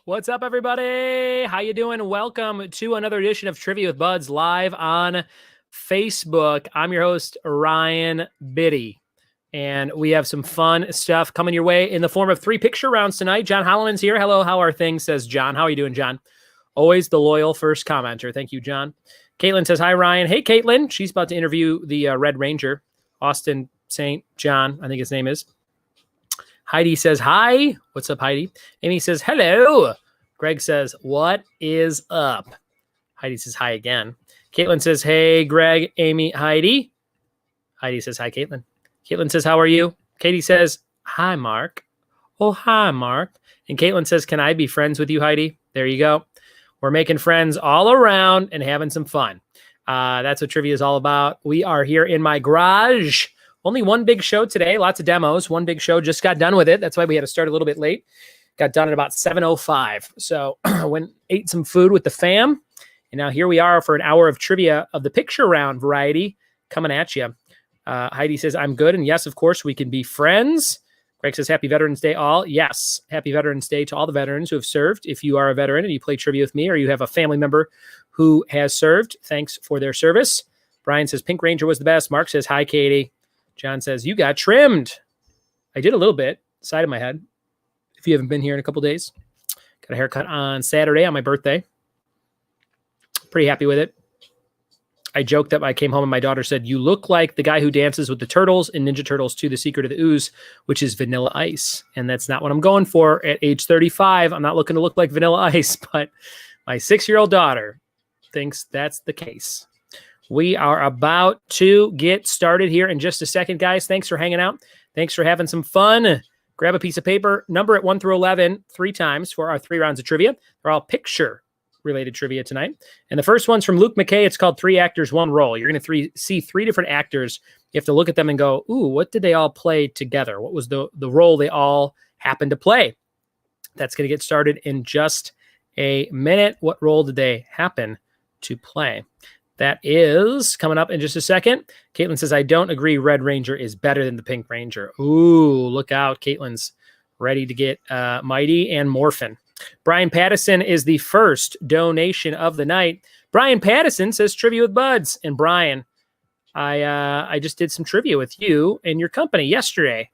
What's up, everybody? How you doing? Welcome to another edition of Trivia with Buds live on Facebook. I'm your host, Ryan Biddy, and we have some fun stuff coming your way in the form of 3 picture rounds tonight. John Holloman's here. Hello, how are things? Says John. How are you doing, John? Always the loyal first commenter. Thank you, John. Caitlin says, hi, Ryan. Hey, Caitlin. She's about to interview the Red Ranger, Austin St. John, I think his name is. Heidi says, hi. What's up, Heidi? Amy says, hello. Greg says, what is up? Heidi says, hi again. Caitlin says, hey, Greg, Amy, Heidi. Heidi says, hi, Caitlin. Caitlin says, how are you? Katie says, hi, Mark. Oh, hi, Mark. And Caitlin says, can I be friends with you, Heidi? There you go. We're making friends all around and having some fun. That's what trivia is all about. We are here in my garage. Only one big show today, lots of demos. One big show, just got done with it. That's why we had to start a little bit late. Got done at about 7:05. So ate some food with the fam. And now here we are for an hour of trivia of the picture round variety coming at you. Heidi says, I'm good. And yes, of course, we can be friends. Greg says, happy Veterans Day all. Yes, happy Veterans Day to all the veterans who have served. If you are a veteran and you play trivia with me or you have a family member who has served, thanks for their service. Brian says, Pink Ranger was the best. Mark says, hi, Katie. John says, you got trimmed. I did a little bit, side of my head. If you haven't been here in a couple days. Got a haircut on Saturday on my birthday. Pretty happy with it. I joked that I came home and my daughter said, you look like the guy who dances with the turtles in Ninja Turtles 2, The Secret of the Ooze, which is Vanilla Ice. And that's not what I'm going for at age 35. I'm not looking to look like Vanilla Ice, but my 6-year-old daughter thinks that's the case. We are about to get started here in just a second, guys. Thanks for hanging out. Thanks for having some fun. Grab a piece of paper, number it 1 through 11 3 times for our 3 rounds of trivia. They're all picture-related trivia tonight. And the first one's from Luke McKay. It's called 3 Actors, 1 Role. You're going to see 3 different actors. You have to look at them and go, ooh, what did they all play together? What was the role they all happened to play? That's going to get started in just a minute. What role did they happen to play? That is coming up in just a second. Caitlin says, I don't agree Red Ranger is better than the Pink Ranger. Ooh, look out. Caitlin's ready to get mighty and morphin. Brian Pattison is the first donation of the night. Brian Pattison says, Trivia with Buds. And Brian, I just did some trivia with you and your company yesterday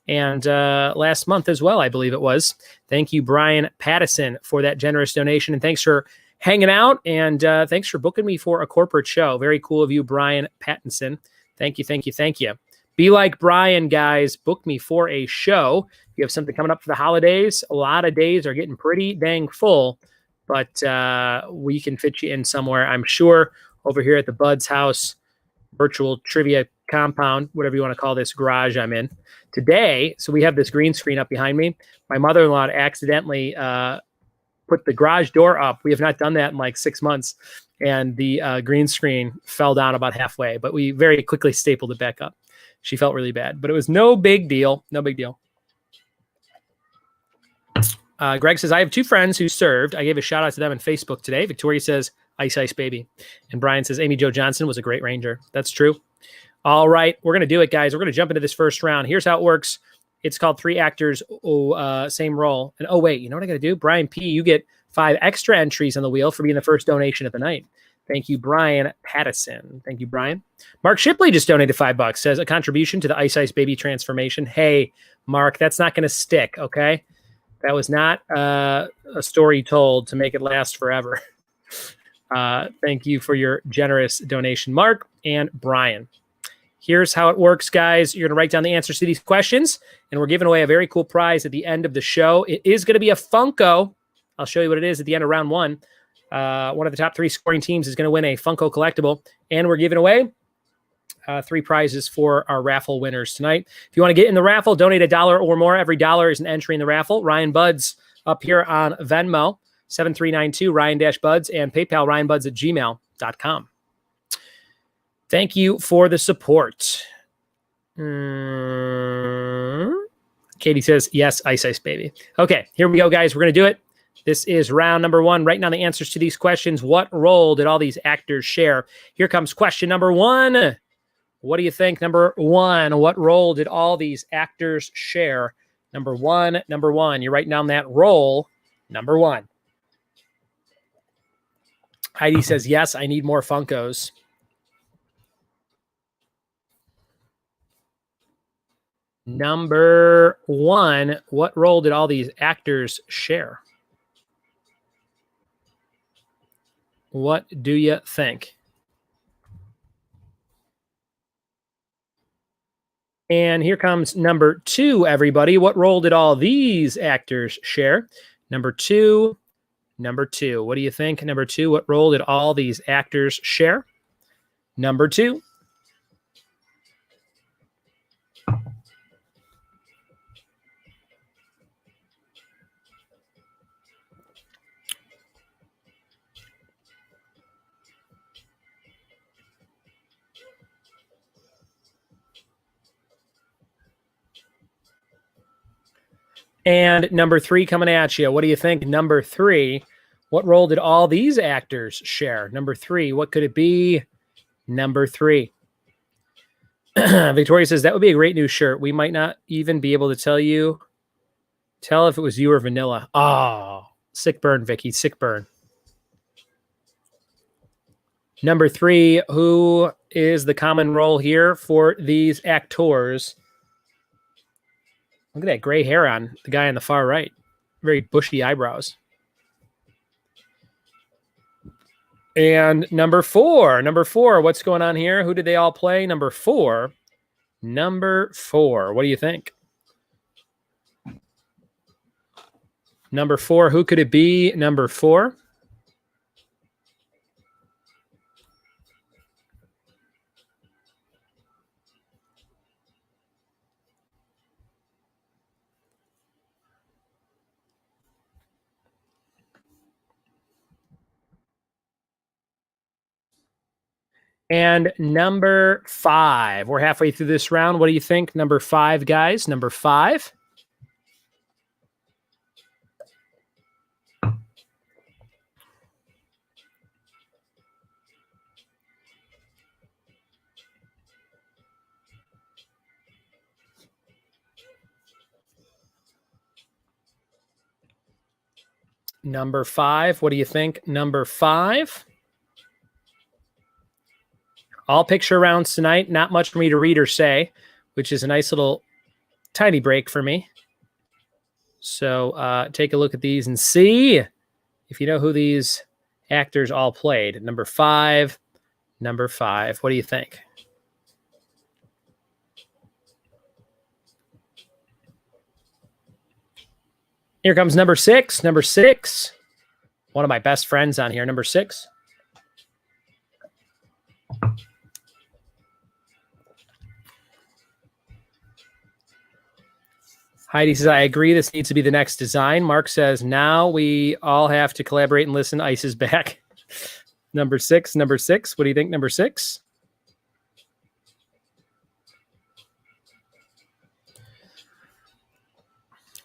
and last month as well, I believe it was. Thank you, Brian Pattison, for that generous donation. And thanks for hanging out, and thanks for booking me for a corporate show. Very cool of you, Brian Pattinson. Thank you, thank you, thank you. Be like Brian, guys. Book me for a show. You have something coming up for the holidays. A lot of days are getting pretty dang full, but we can fit you in somewhere, I'm sure, over here at the Buds House virtual trivia compound, whatever you want to call this garage I'm in today. So we have this green screen up behind me. My mother-in-law accidentally put the garage door up. We have not done that in like 6 months. And the green screen fell down about halfway, but we very quickly stapled it back up. She felt really bad, but it was no big deal. No big deal. Greg says, I have 2 friends who served. I gave a shout out to them on Facebook today. Victoria says, Ice Ice Baby. And Brian says, Amy Jo Johnson was a great Ranger. That's true. All right. We're going to do it, guys. We're going to jump into this first round. Here's how it works. It's called 3 Actors, same role. And oh, wait, you know what I got to do? Brian P., you get 5 extra entries on the wheel for being the first donation of the night. Thank you, Brian Pattison. Thank you, Brian. Mark Shipley just donated $5. Says a contribution to the Ice Ice Baby transformation. Hey, Mark, that's not going to stick, okay? That was not a story told to make it last forever. Thank you for your generous donation, Mark and Brian. Here's how it works, guys. You're going to write down the answers to these questions, and we're giving away a very cool prize at the end of the show. It is going to be a Funko. I'll show you what it is at the end of round 1. One of the top 3 scoring teams is going to win a Funko collectible, and we're giving away 3 prizes for our raffle winners tonight. If you want to get in the raffle, donate $1 or more. Every dollar is an entry in the raffle. Ryan Buds up here on Venmo, 7392 Ryan-Buds, and PayPal ryanbuds@gmail.com. Thank you for the support. Katie says, yes, Ice Ice Baby. Okay, here we go, guys. We're going to do it. This is round number 1. Writing down the answers to these questions. What role did all these actors share? Here comes question number 1. What do you think? Number 1, what role did all these actors share? Number one. You're writing down that role Number 1. Heidi says, yes, I need more Funkos. Number 1, what role did all these actors share? What do you think? And here comes number 2, everybody. What role did all these actors share? Number 2. What do you think? Number 2, what role did all these actors share? Number 2. And number 3 coming at you. What do you think? Number 3, what role did all these actors share? Number 3, what could it be? Number 3. Victoria says, that would be a great new shirt. We might not even be able to tell if it was you or Vanilla. Oh, sick burn, Vicky, sick burn. Number 3, who is the common role here for these actors? Look at that gray hair on the guy on the far right. Very bushy eyebrows. And number 4, what's going on here? Who did they all play? Number 4, what do you think? Number 4, who could it be? Number 4. And number 5. We're halfway through this round. What do you think? Number 5, guys. Number 5. Number 5. What do you think? Number 5. All picture rounds tonight. Not much for me to read or say, which is a nice little tiny break for me. So take a look at these and see if you know who these actors all played. Number 5. What do you think? Here comes number 6. Number 6. One of my best friends on here. Number 6. Heidi says, I agree. This needs to be the next design. Mark says, now we all have to collaborate and listen. Ice is back. Number 6. What do you think? Number 6.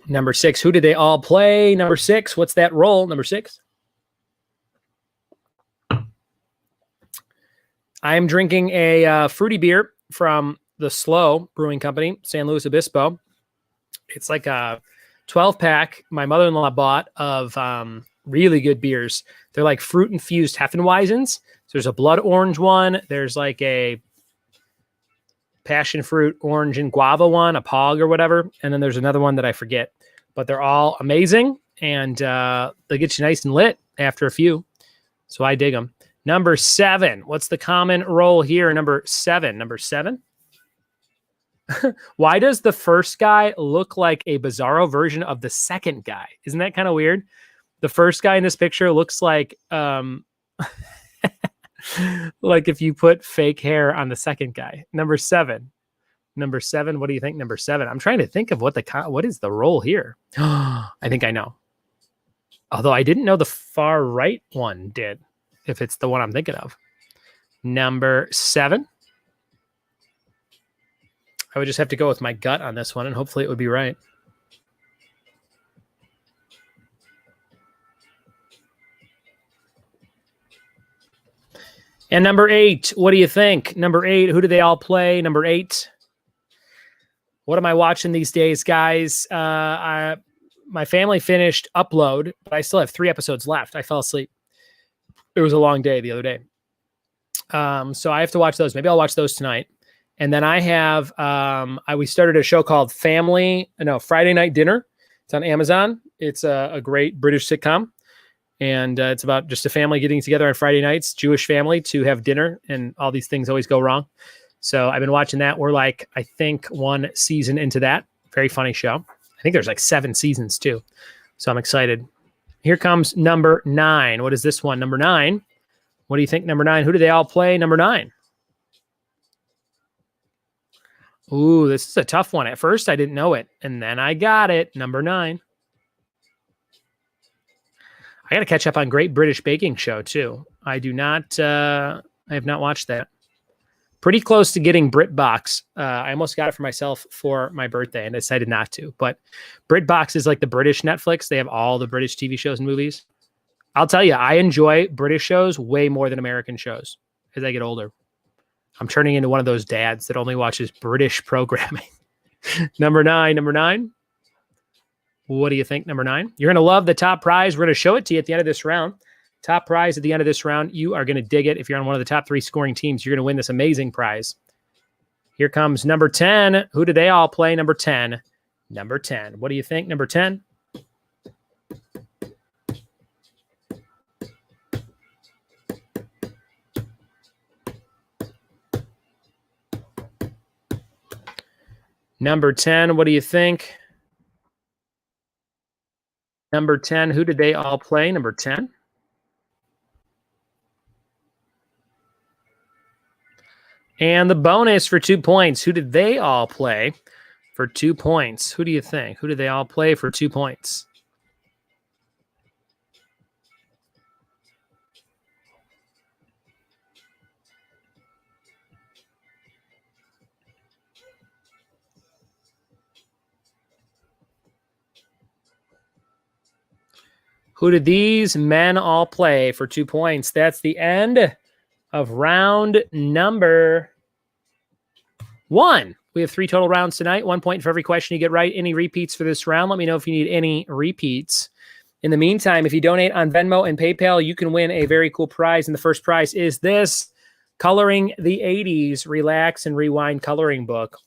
Number 6. Who did they all play? Number 6. What's that role? Number 6. I'm drinking a fruity beer from the Slow Brewing Company, San Luis Obispo. It's like a 12-pack my mother-in-law bought of really good beers. They're like fruit-infused Hefeweizens. So there's a blood orange one. There's like a passion fruit orange and guava one, a Pog or whatever. And then there's another one that I forget. But they're all amazing, and they get you nice and lit after a few. So I dig them. Number 7. What's the common role here? Number 7. Why does the first guy look like a bizarro version of the second guy? Isn't that kind of weird? The first guy in this picture looks like like if you put fake hair on the second guy. Number 7. What do you think? Number 7. I'm trying to think of what is the role here. I think I know. Although I didn't know the far right one did, if it's the one I'm thinking of. Number 7. I would just have to go with my gut on this one, and hopefully it would be right. And number 8, what do you think? Number 8, who do they all play? Number 8. What am I watching these days, guys? my family finished Upload, but I still have 3 episodes left. I fell asleep. It was a long day the other day. So I have to watch those. Maybe I'll watch those tonight. And then I have, we started a show called Friday Night Dinner. It's on Amazon. It's a great British sitcom. And it's about just a family getting together on Friday nights, Jewish family, to have dinner. And all these things always go wrong. So I've been watching that. We're like, I think 1 season into that. Very funny show. I think there's like 7 seasons too. So I'm excited. Here comes number 9. What is this one? Number 9. What do you think, number 9? Who do they all play, number 9? Ooh, this is a tough one. At first, I didn't know it, and then I got it. Number 9. I got to catch up on Great British Baking Show, too. I have not watched that. Pretty close to getting BritBox. I almost got it for myself for my birthday and decided not to. But BritBox is like the British Netflix. They have all the British TV shows and movies. I'll tell you, I enjoy British shows way more than American shows as I get older. I'm turning into one of those dads that only watches British programming. Number 9. What do you think, number 9? You're going to love the top prize. We're going to show it to you at the end of this round. Top prize at the end of this round. You are going to dig it. If you're on one of the top 3 scoring teams, you're going to win this amazing prize. Here comes number 10. Who do they all play? Number 10. Number 10. What do you think, number 10? Number 10, what do you think? Number 10, who did they all play? Number 10. And the bonus for 2 points. Who did they all play for 2 points? Who do you think? Who did they all play for 2 points? Who did these men all play for 2 points? That's the end of round number 1. We have 3 total rounds tonight. 1 point for every question you get right. Any repeats for this round? Let me know if you need any repeats. In the meantime, if you donate on Venmo and PayPal, you can win a very cool prize. And the first prize is this Coloring the 80s Relax and Rewind coloring book.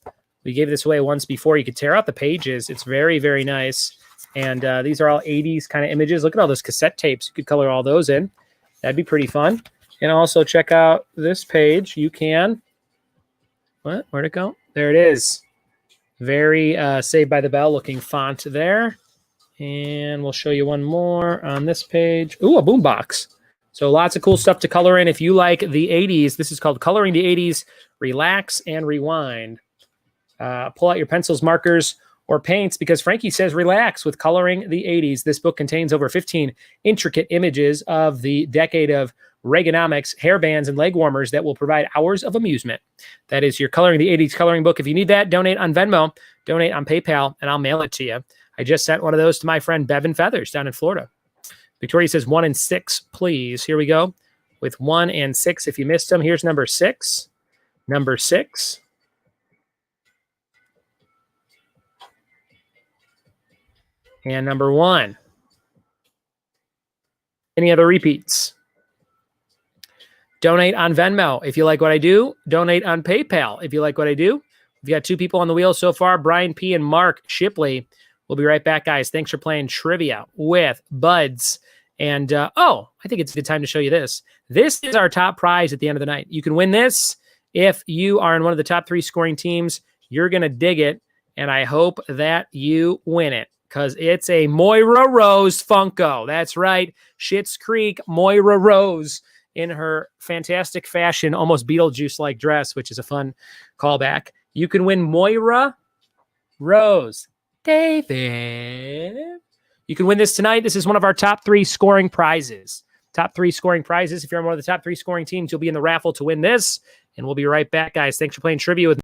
We gave this away once before. You could tear out the pages. It's very, very nice. And these are all 80s kind of images. Look at all those cassette tapes. You could color all those in. That'd be pretty fun. And also check out this page. You can. What? Where'd it go? There it is. Very Saved by the Bell looking font there. And we'll show you one more on this page. Ooh, a boombox. So lots of cool stuff to color in. If you like the 80s, this is called Coloring the 80s Relax and Rewind. Pull out your pencils, markers, or paints, because Frankie says relax with Coloring the 80s. This book contains over 15 intricate images of the decade of Reaganomics, hair bands, and leg warmers that will provide hours of amusement. That is your Coloring the 80s coloring book. If you need that, donate on Venmo, donate on PayPal, and I'll mail it to you. I just sent one of those to my friend Bevan Feathers down in Florida. Victoria says 1 and 6, please. Here we go with 1 and 6. If you missed them, here's number 6. Number 6. And number 1. Any other repeats? Donate on Venmo. If you like what I do, donate on PayPal. If you like what I do, we've got 2 people on the wheel so far, Brian P. and Mark Shipley. We'll be right back, guys. Thanks for playing trivia with Buds. And, I think it's a good time to show you this. This is our top prize at the end of the night. You can win this if you are in one of the top 3 scoring teams. You're going to dig it, and I hope that you win it, because it's a Moira Rose Funko. That's right. Schitt's Creek Moira Rose in her fantastic fashion, almost Beetlejuice-like dress, which is a fun callback. You can win Moira Rose. David. You can win this tonight. This is one of our top 3 scoring prizes. Top 3 scoring prizes. If you're on one of the top 3 scoring teams, you'll be in the raffle to win this. And we'll be right back, guys. Thanks for playing trivia with me.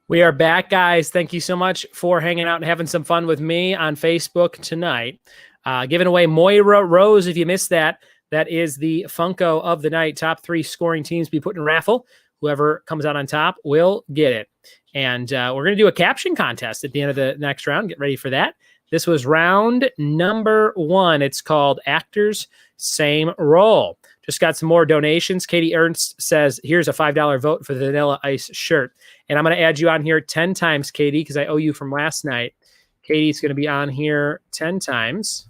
We are back, guys. Thank you so much for hanging out and having some fun with me on Facebook tonight. Giving away Moira Rose. If you missed that, that is the Funko of the night. Top 3 scoring teams be put in raffle. Whoever comes out on top will get it. And we're going to do a caption contest at the end of the next round. Get ready for that. This was round number 1. It's called Actors Same Role. Just got some more donations. Katie Ernst says, here's a $5 vote for the Vanilla Ice shirt. And I'm going to add you on here 10 times, Katie, because I owe you from last night. Katie's going to be on here 10 times.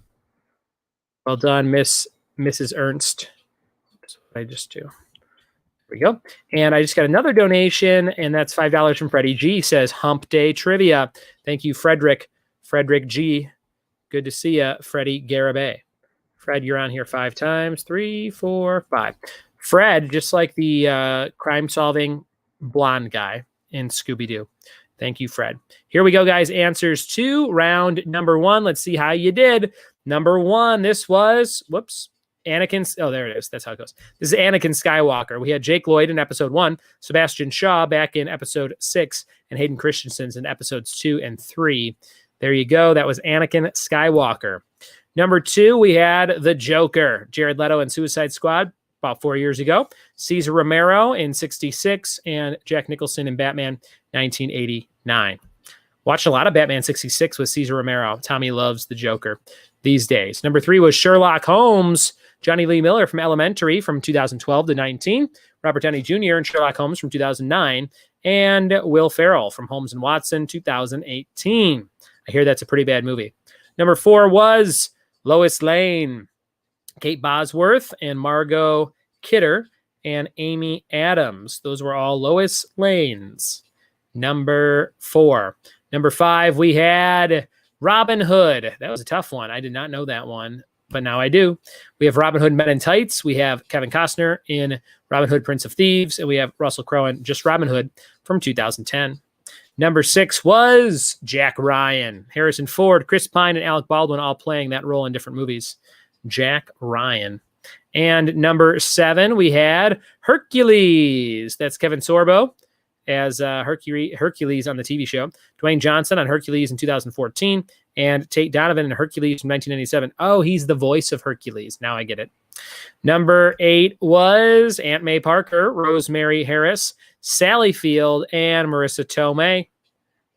Well done, Mrs. Ernst. That's what I just do. There we go. And I just got another donation, and that's $5 from Freddie G. Says, Hump Day Trivia. Thank you, Frederick. Frederick G. Good to see you, Freddie Garibay. Fred, you're on here 5 times. 3, 4, 5. Fred, just like the crime-solving blonde guy in Scooby-Doo. Thank you, Fred. Here we go, guys. Answers to round number 1. Let's see how you did. Number 1, this was, Anakin. Oh, there it is. That's how it goes. This is Anakin Skywalker. We had Jake Lloyd in episode 1, Sebastian Shaw back in episode 6, and Hayden Christensen's in episodes 2 and 3. There you go. That was Anakin Skywalker. Number 2, we had the Joker, Jared Leto in Suicide Squad about 4 years ago, Cesar Romero in 66, and Jack Nicholson in Batman 1989. Watched a lot of Batman 66 with Cesar Romero. Tommy loves the Joker these days. Number 3 was Sherlock Holmes, Johnny Lee Miller from Elementary from 2012 to 19, Robert Downey Jr. and Sherlock Holmes from 2009, and Will Ferrell from Holmes and Watson 2018. I hear that's a pretty bad movie. Number 4 was Lois Lane, Kate Bosworth, and Margot Kidder, and Amy Adams. Those were all Lois Lanes. Number 4. Number 5, we had Robin Hood. That was a tough one. I did not know that one, but now I do. We have Robin Hood Men in Tights. We have Kevin Costner in Robin Hood Prince of Thieves, and we have Russell Crowe in Just Robin Hood from 2010. Number 6 was Jack Ryan. Harrison Ford, Chris Pine, and Alec Baldwin all playing that role in different movies. Jack Ryan. And number 7, we had Hercules. That's Kevin Sorbo as Hercules on the TV show. Dwayne Johnson on Hercules in 2014. And Tate Donovan in Hercules from 1997. Oh, he's the voice of Hercules. Now I get it. Number 8 was Aunt May Parker, Rosemary Harris, Sally Field, and Marissa Tomei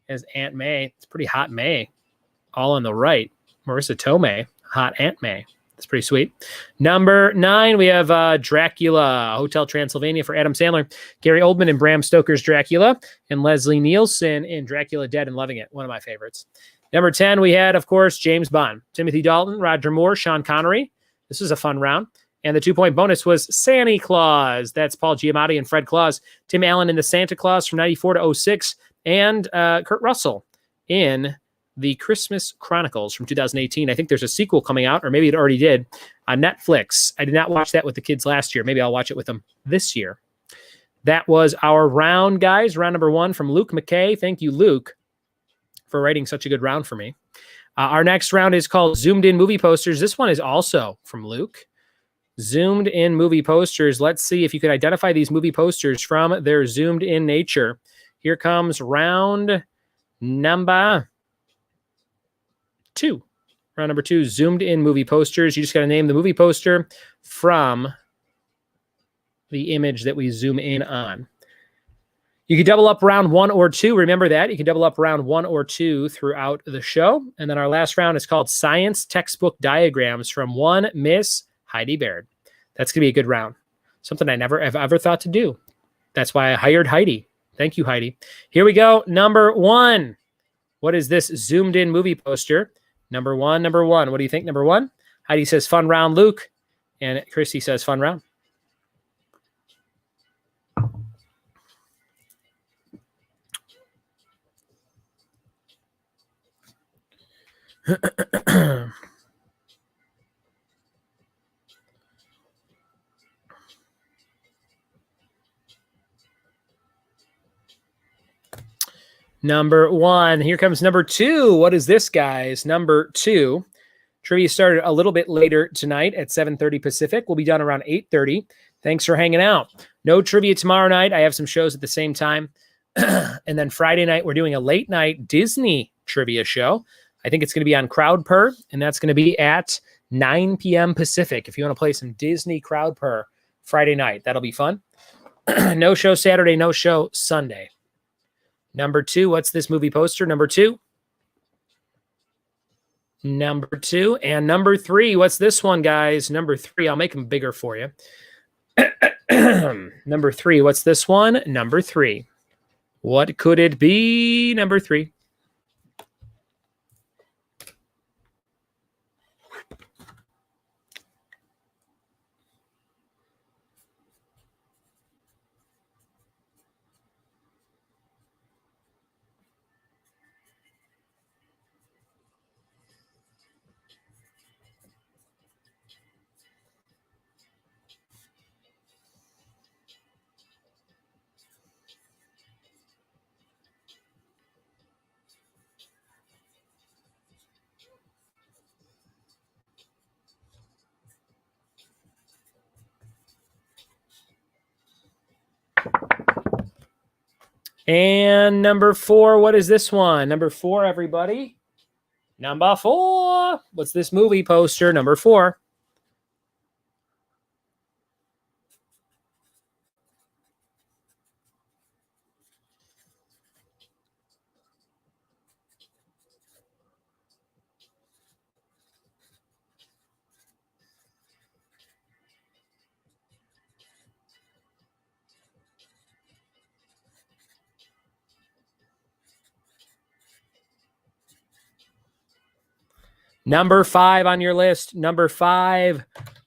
as Aunt May. It's pretty hot May. All on the right. Marissa Tomei, hot Aunt May. That's pretty sweet. Number 9, we have Dracula, Hotel Transylvania for Adam Sandler, Gary Oldman in Bram Stoker's Dracula, and Leslie Nielsen in Dracula Dead and Loving It, one of my favorites. Number 10, we had, of course, James Bond, Timothy Dalton, Roger Moore, Sean Connery. This was a fun round. And the 2-point bonus was Santa Claus. That's Paul Giamatti and Fred Claus. Tim Allen in the Santa Claus from 94 to 06. And Kurt Russell in the Christmas Chronicles from 2018. I think there's a sequel coming out, or maybe it already did, on Netflix. I did not watch that with the kids last year. Maybe I'll watch it with them this year. That was our round, guys. Round number 1 from Luke McKay. Thank you, Luke, for writing such a good round for me. Our next round is called Zoomed In Movie Posters. This one is also from Luke. Zoomed In Movie Posters. Let's see if you can identify these movie posters from their zoomed in nature. Here comes round number 2. Round number 2, Zoomed In Movie Posters. You just got to name the movie poster from the image that we zoom in on. You can double up round 1 or 2. Remember that. You can double up round 1 or 2 throughout the show. And then our last round is called Science Textbook Diagrams from one Miss Heidi Baird. That's going to be a good round. Something I never have ever thought to do. That's why I hired Heidi. Thank you, Heidi. Here we go. Number 1. What is this zoomed in movie poster? Number 1. What do you think, number 1? Heidi says fun round, Luke. And Christy says fun round. Number 1. Here comes number 2. What is this, guys? Number 2. Trivia started a little bit later tonight at 7:30 Pacific. We'll be done around 8:30. Thanks for hanging out. No trivia tomorrow night. I have some shows at the same time. And then Friday night, we're doing a late night Disney trivia show. I think it's going to be on CrowdPurr, and that's going to be at 9 p.m. Pacific. If you want to play some Disney CrowdPurr Friday night, that'll be fun. No show Saturday, no show Sunday. Number 2, what's this movie poster? Number 2. Number 2. And number 3, what's this one, guys? Number 3, I'll make them bigger for you. Number 3, what's this one? Number 3. What could it be? Number 3. And number 4, what is this one? Number 4, everybody. Number 4. What's this movie poster? Number 4. Number 5 on your list. Number 5.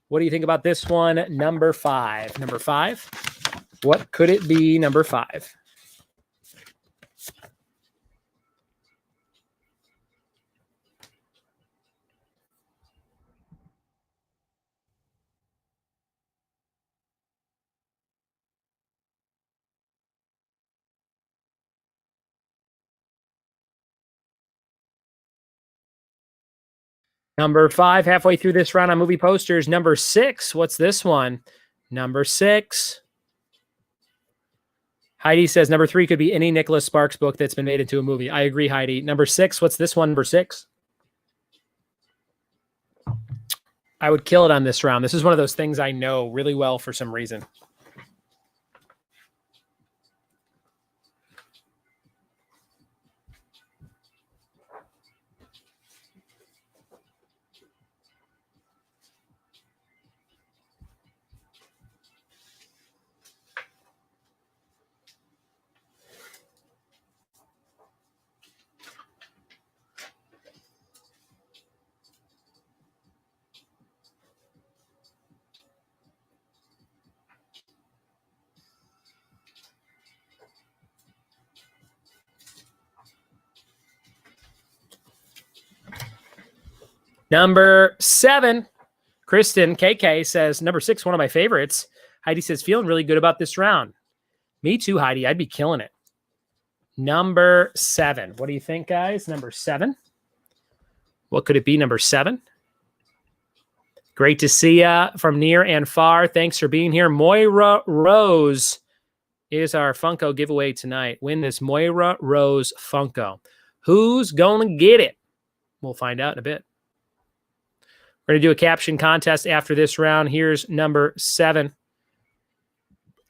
What do you think about this one? Number 5. Number 5. What could it be? Number 5. Number 5, halfway through this round on movie posters. Number 6, what's this one? Number 6. Heidi says number 3 could be any Nicholas Sparks book that's been made into a movie. I agree, Heidi. Number 6, what's this one? Number 6. I would kill it on this round. This is one of those things I know really well for some reason. Number 7, Kristen KK says, number 6, one of my favorites. Heidi says, feeling really good about this round. Me too, Heidi. I'd be killing it. Number 7. What do you think, guys? Number 7. What could it be? Number 7. Great to see you from near and far. Thanks for being here. Moira Rose is our Funko giveaway tonight. Win this Moira Rose Funko. Who's going to get it? We'll find out in a bit. We're going to do a caption contest after this round. Here's number 7.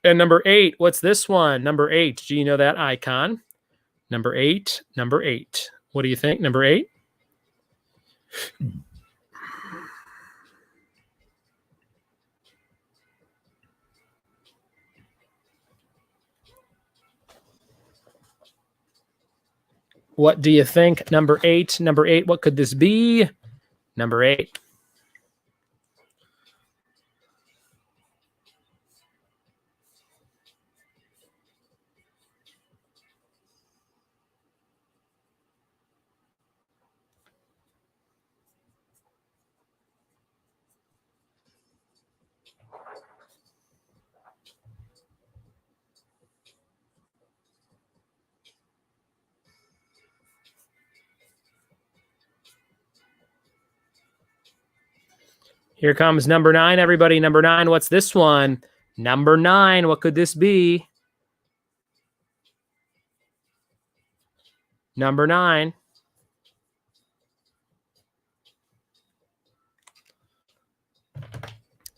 And number 8, what's this one? Number 8, do you know that icon? Number 8, number 8. What do you think? Number 8? What do you think? Number 8, number 8, what could this be? Number 8. Here comes number 9, everybody. Number 9, what's this one? Number 9, what could this be? Number 9.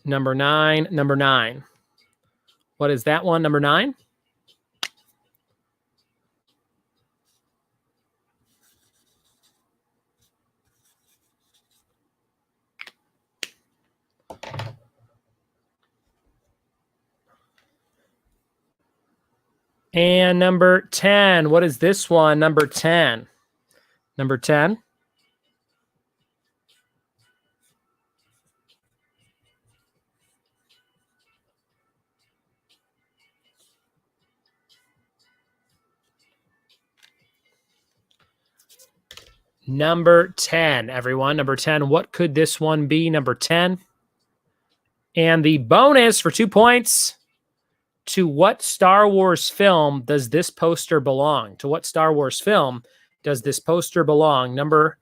Number 9, number 9. What is that one? Number 9? And number 10. What is this one? Number 10. Number 10. Number 10, everyone. Number 10. What could this one be? Number 10. And the bonus for 2 points. To what Star Wars film does this poster belong? To what Star Wars film does this poster belong? Number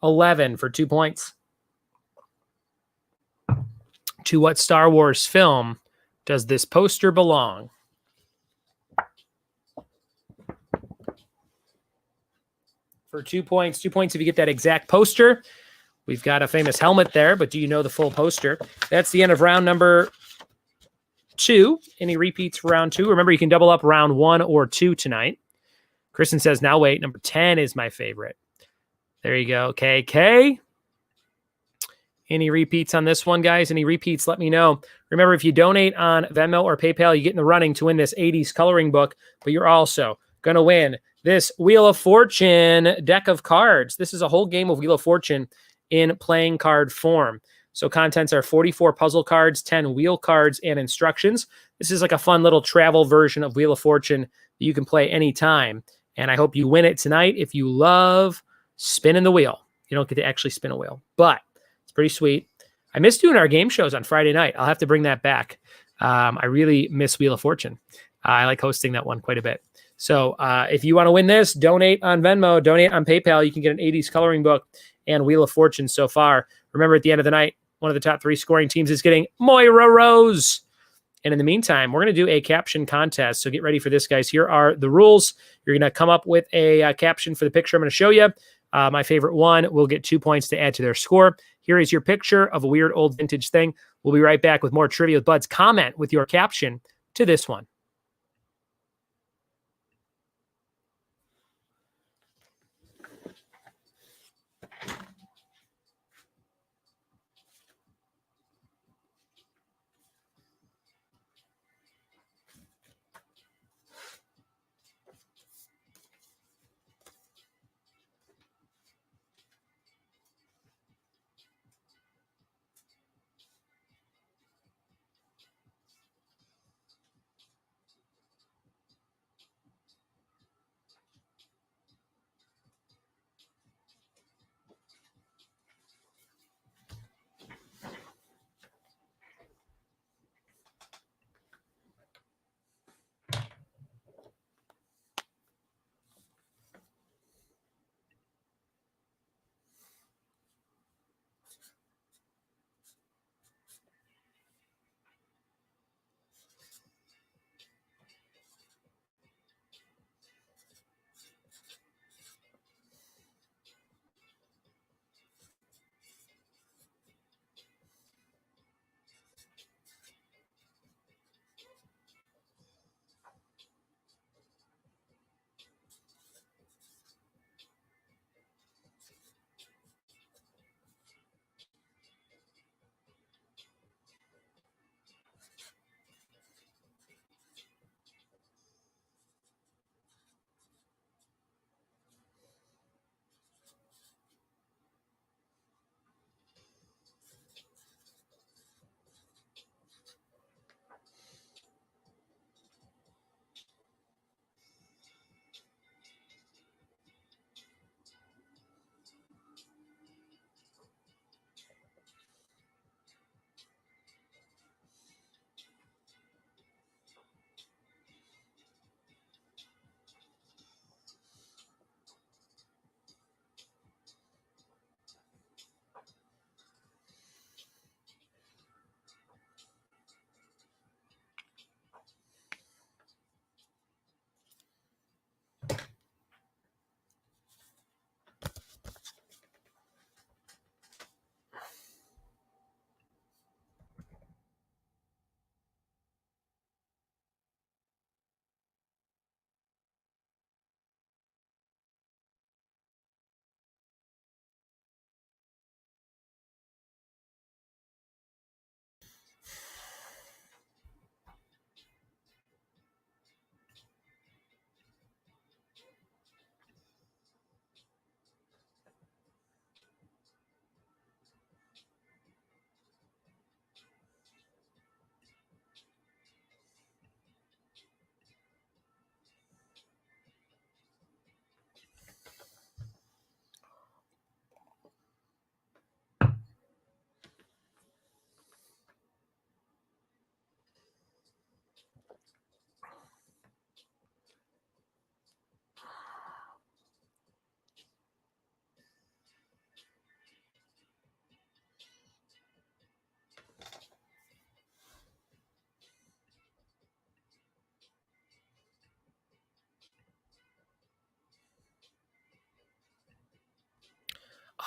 11 for 2 points. To what Star Wars film does this poster belong? For 2 points. 2 points if you get that exact poster. We've got a famous helmet there, but do you know the full poster? That's the end of round number 2. Any repeats for round 2? Remember, you can double up round 1 or 2 tonight. Kristen says, now wait, number 10 is my favorite. There you go. KK. Any repeats on this one, guys? Any repeats, let me know. Remember, if you donate on Venmo or PayPal, you get in the running to win this 80s coloring book, but you're also going to win this Wheel of Fortune deck of cards. This is a whole game of Wheel of Fortune in playing card form. So contents are 44 puzzle cards, 10 wheel cards, and instructions. This is like a fun little travel version of Wheel of Fortune that you can play anytime. And I hope you win it tonight. If you love spinning the wheel, you don't get to actually spin a wheel, but it's pretty sweet. I miss doing our game shows on Friday night. I'll have to bring that back. I really miss Wheel of Fortune. I like hosting that one quite a bit. So if you want to win this, donate on Venmo, donate on PayPal. You can get an 80s coloring book and Wheel of Fortune so far. Remember, at the end of the night, one of the top 3 scoring teams is getting Moira Rose. And in the meantime, we're going to do a caption contest. So get ready for this, guys. Here are the rules. You're going to come up with a caption for the picture I'm going to show you. My favorite one will get 2 points to add to their score. Here is your picture of a weird old vintage thing. We'll be right back with more Trivia with Buds. Comment with your caption to this one.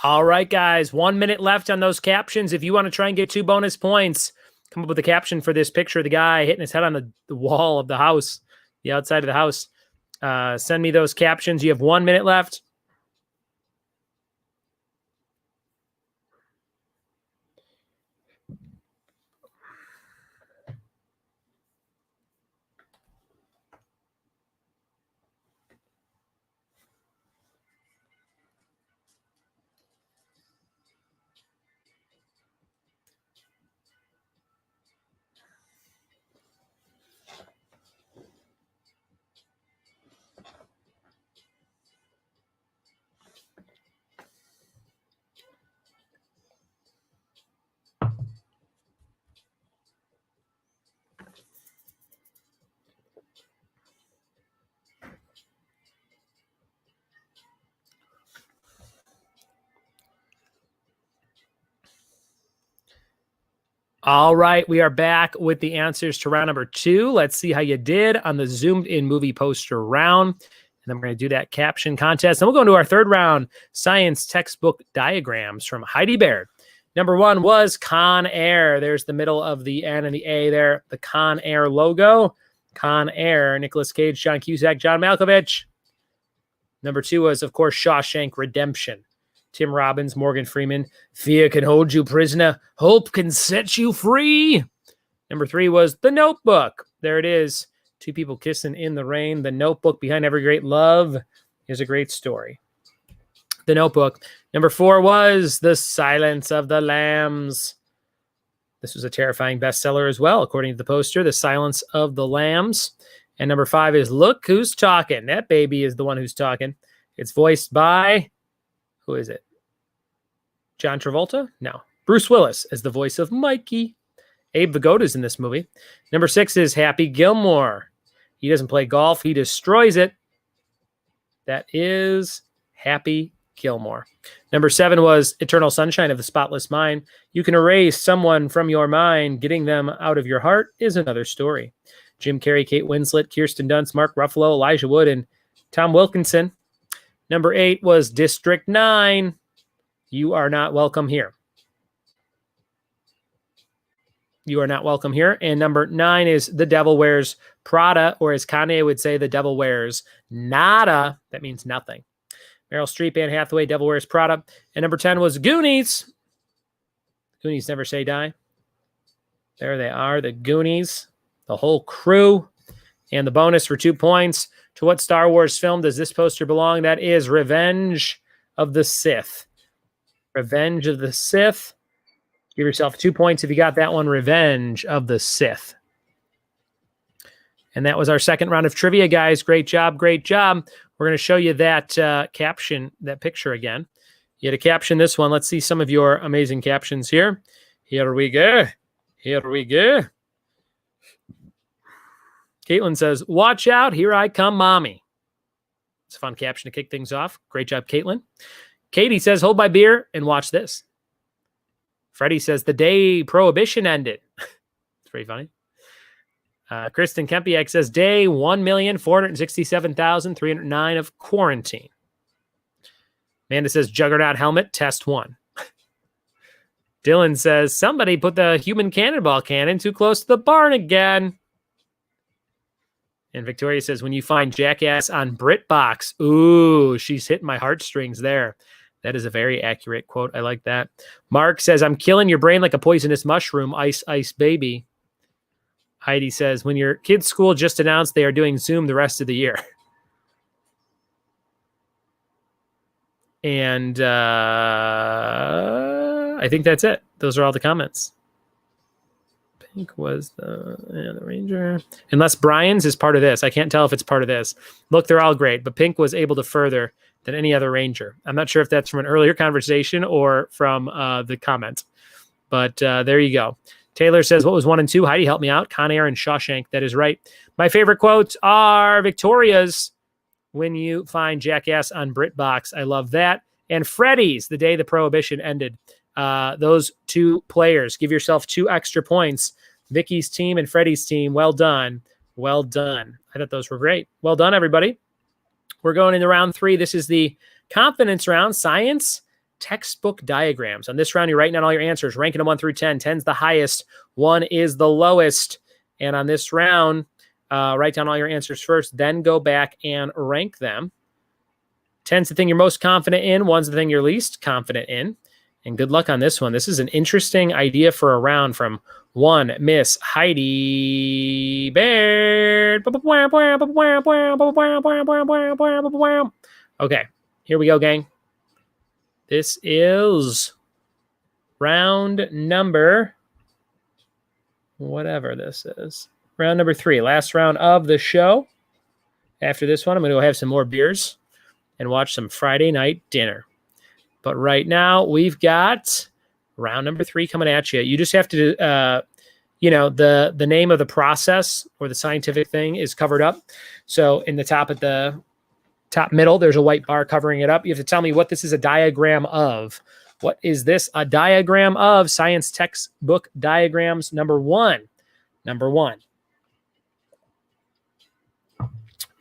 All right, guys, 1 minute left on those captions. If you want to try and get 2 bonus points, come up with a caption for this picture of the guy hitting his head on the wall of the house, the outside of the house. Send me those captions. You have 1 minute left. All right, we are back with the answers to round number 2. Let's see how you did on the zoomed in movie poster round. And then we're going to do that caption contest. And we'll go into our third round, science textbook diagrams from Heidi Baird. Number 1 was Con Air. There's the middle of the N and the A there, the Con Air logo. Con Air, Nicolas Cage, John Cusack, John Malkovich. Number 2 was, of course, Shawshank Redemption. Tim Robbins, Morgan Freeman. Fear can hold you prisoner. Hope can set you free. Number 3 was The Notebook. There it is. 2 people kissing in the rain. The Notebook, behind every great love is a great story. The Notebook. Number 4 was The Silence of the Lambs. This was a terrifying bestseller as well, according to the poster. The Silence of the Lambs. And number 5 is Look Who's Talking. That baby is the one who's talking. It's voiced by, who is it? John Travolta? No. Bruce Willis as the voice of Mikey. Abe Vigoda's in this movie. Number 6 is Happy Gilmore. He doesn't play golf. He destroys it. That is Happy Gilmore. Number 7 was Eternal Sunshine of the Spotless Mind. You can erase someone from your mind. Getting them out of your heart is another story. Jim Carrey, Kate Winslet, Kirsten Dunst, Mark Ruffalo, Elijah Wood, and Tom Wilkinson. Number 8 was District 9. You are not welcome here. You are not welcome here. And number 9 is The Devil Wears Prada, or as Kanye would say, The Devil Wears Nada. That means nothing. Meryl Streep, Anne Hathaway, Devil Wears Prada. And number 10 was Goonies. Goonies Never Say Die. There they are, the Goonies, the whole crew. And the bonus for 2 points. To what Star Wars film does this poster belong? That is Revenge of the Sith. Revenge of the Sith. Give yourself 2 points if you got that one. Revenge of the Sith. And that was our second round of trivia, guys. Great job. Great job. We're going to show you that caption, that picture again. You had to caption this one. Let's see some of your amazing captions here. Here we go. Here we go. Caitlin says, watch out. Here I come, mommy. It's a fun caption to kick things off. Great job, Caitlin. Katie says, hold my beer and watch this. Freddie says, the day prohibition ended. It's pretty funny. Kristen Kempiak says, day 1,467,309 of quarantine. Amanda says, Juggernaut helmet, test 1. Dylan says, somebody put the human cannonball cannon too close to the barn again. And Victoria says, when you find Jackass on BritBox, ooh, she's hitting my heartstrings there. That is a very accurate quote. I like that. Mark says, I'm killing your brain like a poisonous mushroom. Ice, ice, baby. Heidi says, when your kid's school just announced they are doing Zoom the rest of the year. And I think that's it. Those are all the comments. Pink was the Ranger. Unless Brian's is part of this. I can't tell if it's part of this. Look, they're all great, but Pink was able to further than any other Ranger. I'm not sure if that's from an earlier conversation or from the comment. But there you go. Taylor says, what was 1 and 2? Heidi, help me out. Con Air and Shawshank. That is right. My favorite quotes are Victoria's, when you find Jackass on BritBox. I love that. And Freddy's, the day the prohibition ended. Those 2 players. Give yourself 2 extra points. Vicky's team and Freddy's team. Well done. Well done. I thought those were great. Well done, everybody. We're going into round 3. This is the confidence round, science textbook diagrams. On this round, you're writing down all your answers, ranking them 1 through 10. 10's the highest, 1 is the lowest. And on this round, write down all your answers first, then go back and rank them. 10's the thing you're most confident in, 1's the thing you're least confident in. And good luck on this one. This is an interesting idea for a round from one Miss Heidi Baird. Okay, here we go, gang. This is round number, whatever this is. Round number 3, last round of the show. After this one, I'm going to go have some more beers and watch some Friday night dinner. But right now, we've got round number 3 coming at you. You just have to, the name of the process or the scientific thing is covered up. So in the top at the top middle, there's a white bar covering it up. You have to tell me what this is a diagram of. What is this a diagram of? Science textbook diagrams number 1. Number 1.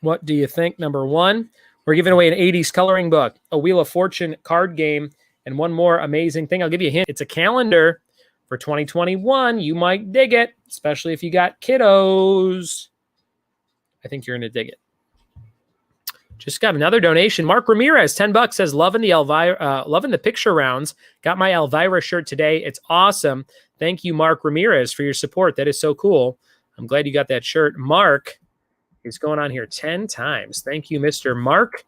What do you think? Number 1. We're giving away an 80s coloring book, a Wheel of Fortune card game, and one more amazing thing. I'll give you a hint. It's a calendar for 2021. You might dig it, especially if you got kiddos. I think you're going to dig it. Just got another donation. Mark Ramirez, $10, says, loving the picture rounds. Got my Elvira shirt today. It's awesome. Thank you, Mark Ramirez, for your support. That is so cool. I'm glad you got that shirt. Mark is going on here 10 times. Thank you, Mr. Mark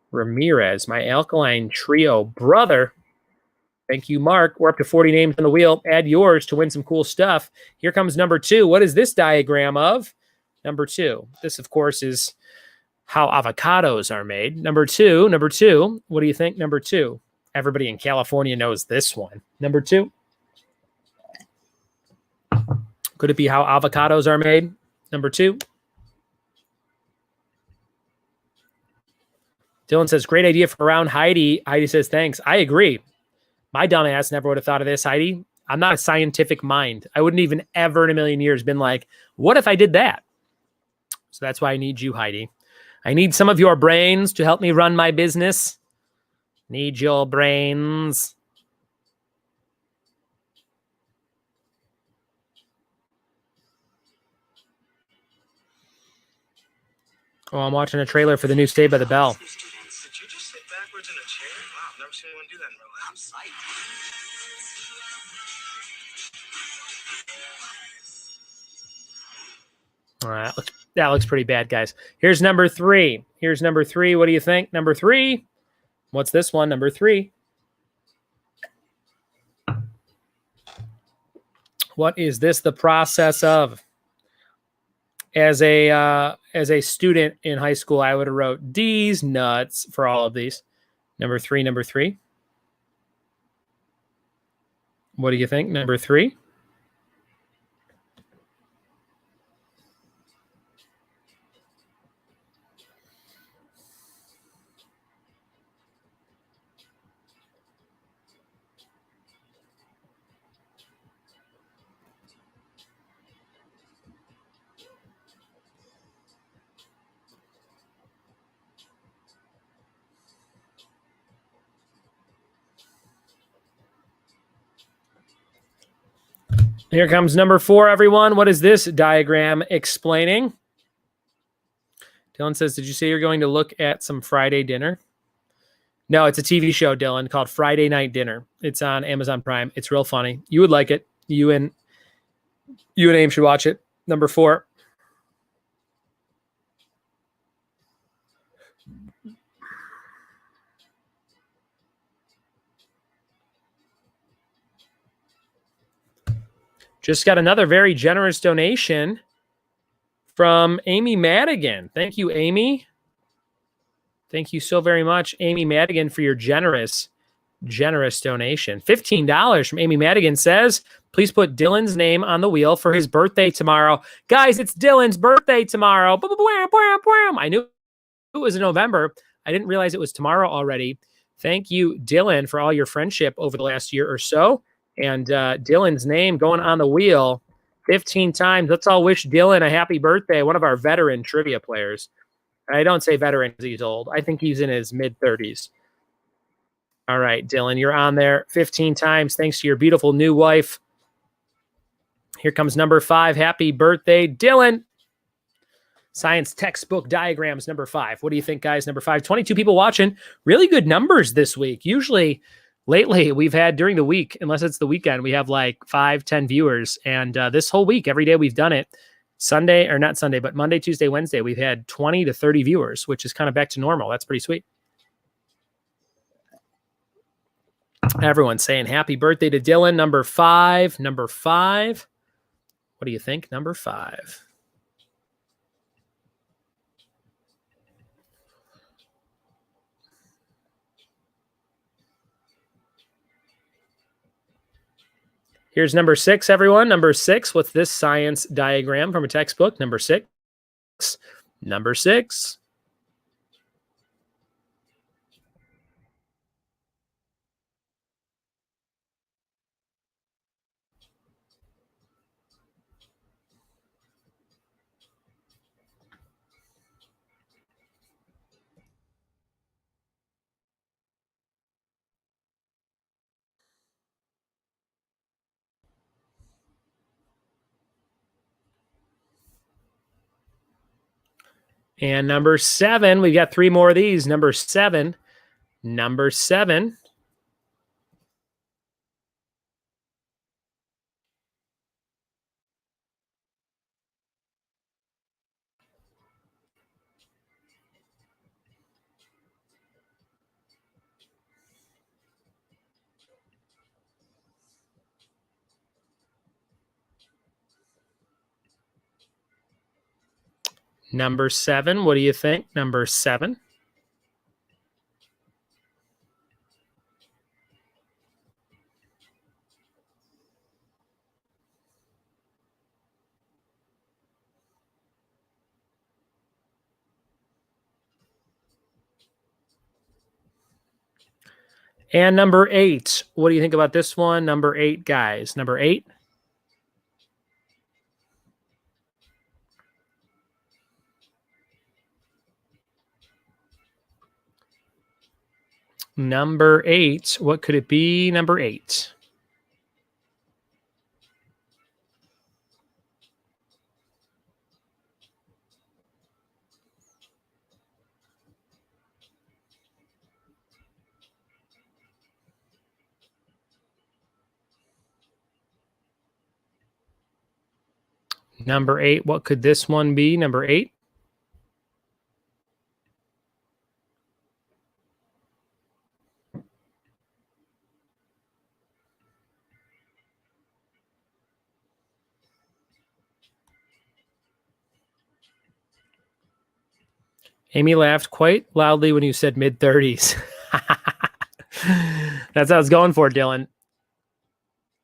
Ramirez, my Alkaline Trio brother. Thank you, Mark. We're up to 40 names on the wheel. Add yours to win some cool stuff. Here comes number 2. What is this diagram of? Number 2. This, of course, is how avocados are made. Number 2. What do you think? Number 2. Everybody in California knows this one. Number 2. Could it be how avocados are made? Number 2. Dylan says, great idea for round, Heidi. Heidi says, thanks. I agree. My dumb ass never would have thought of this, Heidi. I'm not a scientific mind. I wouldn't even ever in a million years been like, what if I did that? So that's why I need you, Heidi. I need some of your brains to help me run my business. Need your brains. Oh, I'm watching a trailer for the new Saved by the Bell. Backwards in a chair? Wow, I've never seen anyone do that in real life. I'm psyched. All right, that looks pretty bad, guys. Here's number 3. What do you think? Number 3. What's this one? Number 3. What is this the process of? As a student in high school, I would have wrote D's nuts for all of these. Number 3. What do you think? Number 3. Here comes number 4, everyone. What is this diagram explaining? Dylan says, did you say you're going to look at some Friday dinner? No, it's a TV show, Dylan, called Friday Night Dinner. It's on Amazon Prime. It's real funny. You would like it. You and Aim should watch it. Number 4. Just got another very generous donation from Amy Madigan. Thank you, Amy. Thank you so very much, Amy Madigan, for your generous donation. $15 from Amy Madigan says, please put Dylan's name on the wheel for his birthday tomorrow. Guys, it's Dylan's birthday tomorrow. I knew it was in November. I didn't realize it was tomorrow already. Thank you, Dylan, for all your friendship over the last year or so. And Dylan's name going on the wheel 15 times. Let's all wish Dylan a happy birthday, one of our veteran trivia players. I don't say veteran because he's old. I think he's in his mid-30s. All right, Dylan, you're on there 15 times. Thanks to your beautiful new wife. Here comes number 5. Happy birthday, Dylan. Science textbook diagrams, number 5. What do you think, guys? Number 5, 22 people watching. Really good numbers this week. Usually, lately, we've had during the week, unless it's the weekend, we have like 5, 10 viewers. And this whole week, every day we've done it, Sunday, or not Sunday, but Monday, Tuesday, Wednesday, we've had 20 to 30 viewers, which is kind of back to normal. That's pretty sweet. Everyone's saying happy birthday to Dylan. Number 5. Number 5. What do you think? Number 5. Here's number 6, everyone. Number 6. What's this science diagram from a textbook? Number 6. Number 6. And number 7, we got 3 more of these. Number 7. Number 7. Number 7. What do you think? Number 7. And number 8. What do you think about this one? Number 8, guys. Number 8. Number 8. What could it be? Number 8. Number 8. What could this one be? Number 8. Amy laughed quite loudly when you said mid-30s. That's how I was going for, Dylan.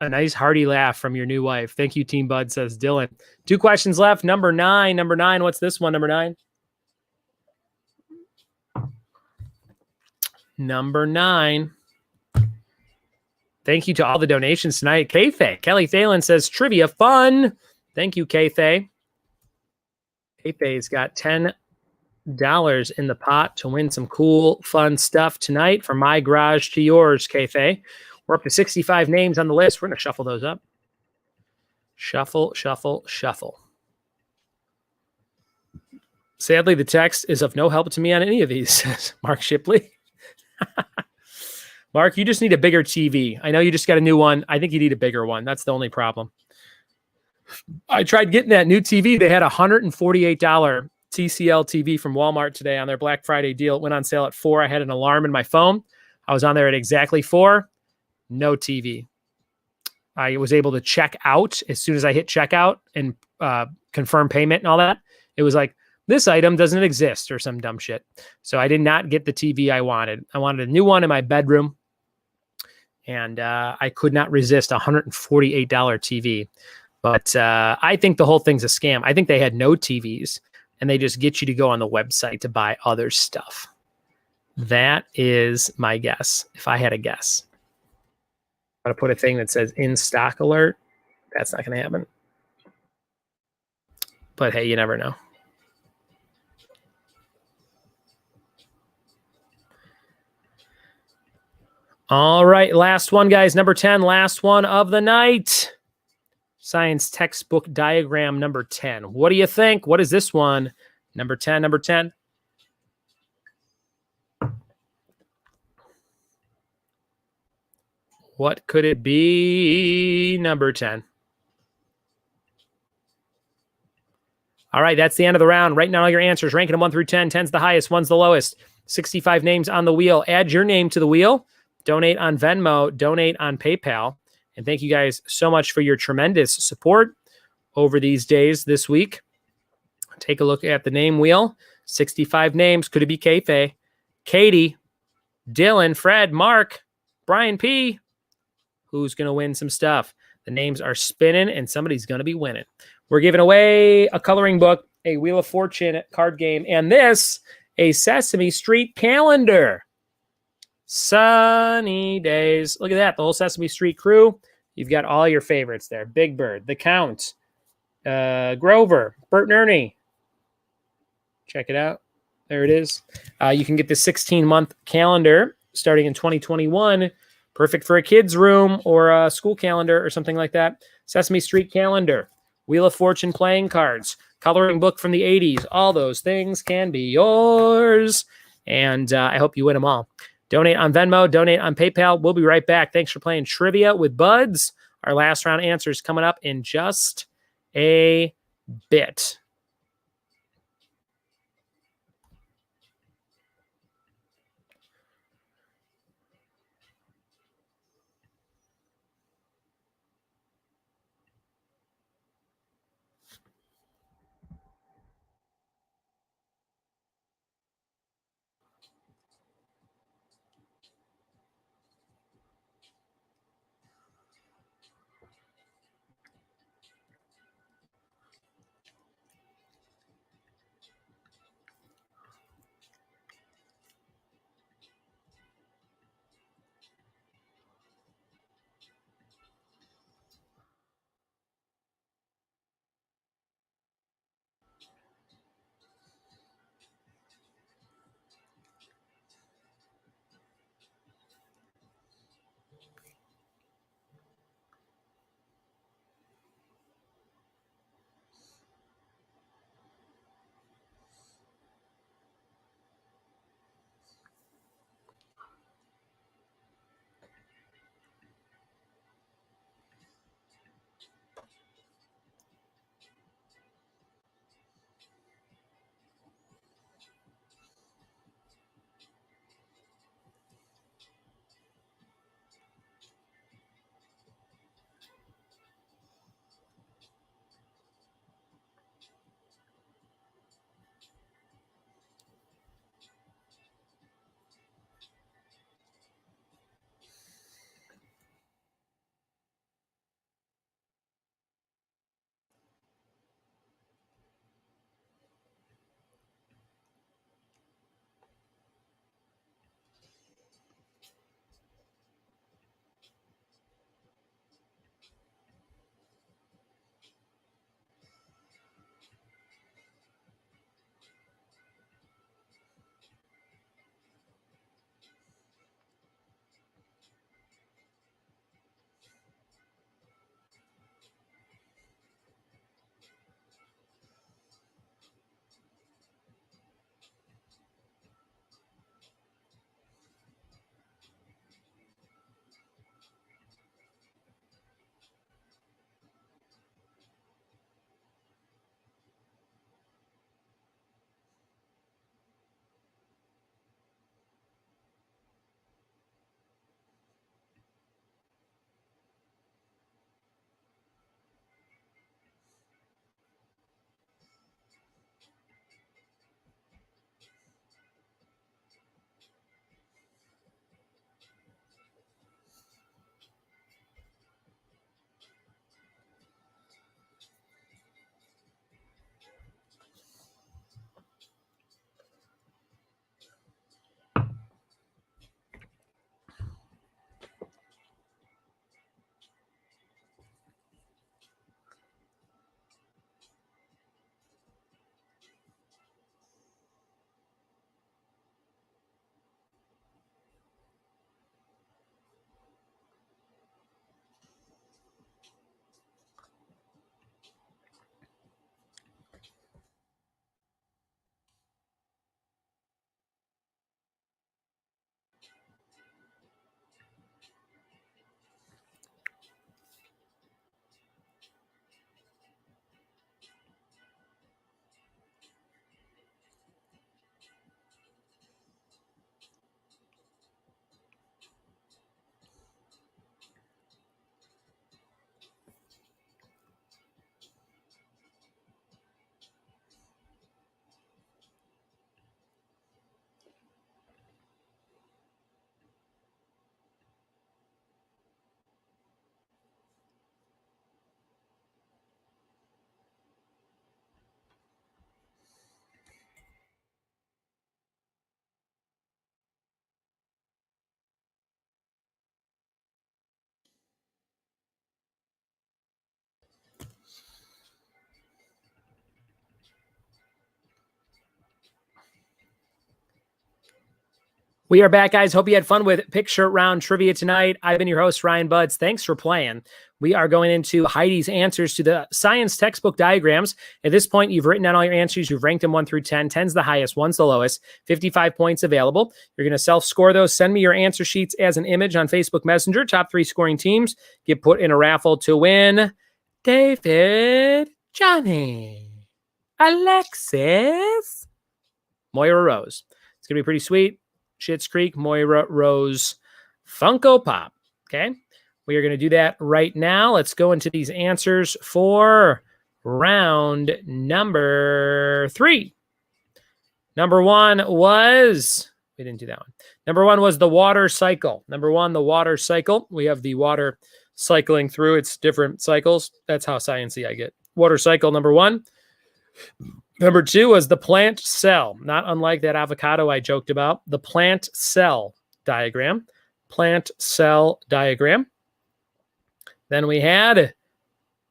A nice hearty laugh from your new wife. Thank you, Team Bud, says Dylan. 2 questions left. Number 9. Number 9. What's this one? Number 9. Number 9. Thank you to all the donations tonight. Kathay. Kelly Thalen says trivia fun. Thank you, Kathay. Kathay's got $10 in the pot to win some cool, fun stuff tonight from my garage to yours, Kathay. We're up to 65 names on the list. We're going to shuffle those up. Shuffle, shuffle, shuffle. Sadly, the text is of no help to me on any of these, says Mark Shipley. Mark, you just need a bigger TV. I know you just got a new one. I think you need a bigger one. That's the only problem. I tried getting that new TV. They had a $148 TCL TV from Walmart today on their Black Friday deal. It went on sale at 4. I had an alarm in my phone. I was on there at exactly 4. No TV. I was able to check out as soon as I hit checkout and confirm payment and all that. It was like, this item doesn't exist or some dumb shit. So I did not get the TV I wanted. I wanted a new one in my bedroom. And I could not resist a $148 TV. But I think the whole thing's a scam. I think they had no TVs and they just get you to go on the website to buy other stuff. That is my guess, if I had a guess. I'm going to put a thing that says in stock alert. That's not going to happen. But hey, you never know. All right, last one, guys. Number 10, last one of the night. Science textbook diagram number 10. What do you think? What is this one? Number 10, number 10. What could it be? Number 10. All right, that's the end of the round. Write down all your answers. Ranking them 1 through 10. 10's the highest, 1's the lowest. 65 names on the wheel. Add your name to the wheel. Donate on Venmo. Donate on PayPal. And thank you guys so much for your tremendous support over these days this week. Take a look at the name wheel. 65 names. Could it be Kayfabe, Katie, Dylan, Fred, Mark, Brian P? Who's going to win some stuff? The names are spinning, and somebody's going to be winning. We're giving away a coloring book, a Wheel of Fortune card game, and this, a Sesame Street calendar. Sunny days. Look at that. The whole Sesame Street crew. You've got all your favorites there. Big Bird, The Count, Grover, Bert and Ernie. Check it out. There it is. You can get the 16-month calendar starting in 2021. Perfect for a kid's room or a school calendar or something like that. Sesame Street calendar, Wheel of Fortune playing cards, coloring book from the 80s. All those things can be yours. And I hope you win them all. Donate on Venmo. Donate on PayPal. We'll be right back. Thanks for playing Trivia with Buds. Our last round answers coming up in just a bit. We are back, guys. Hope you had fun with Picture Round Trivia tonight. I've been your host, Ryan Buds. Thanks for playing. We are going into Heidi's answers to the science textbook diagrams. At this point, you've written down all your answers. You've ranked them 1 through 10. 10's the highest, 1's the lowest. 55 points available. You're going to self-score those. Send me your answer sheets as an image on Facebook Messenger. Top 3 scoring teams get put in a raffle to win David, Johnny, Alexis, Moira Rose. It's going to be pretty sweet. Schitt's Creek, Moira Rose, Funko Pop. Okay. We are going to do that right now. Let's go into these answers for round number 3. Number 1 was, we didn't do that one. Number 1 was the water cycle. Number 1, the water cycle. We have the water cycling through its different cycles. That's how sciencey I get. Water cycle, number 1. Number 2 was the plant cell, not unlike that avocado I joked about. The plant cell diagram. Plant cell diagram. Then we had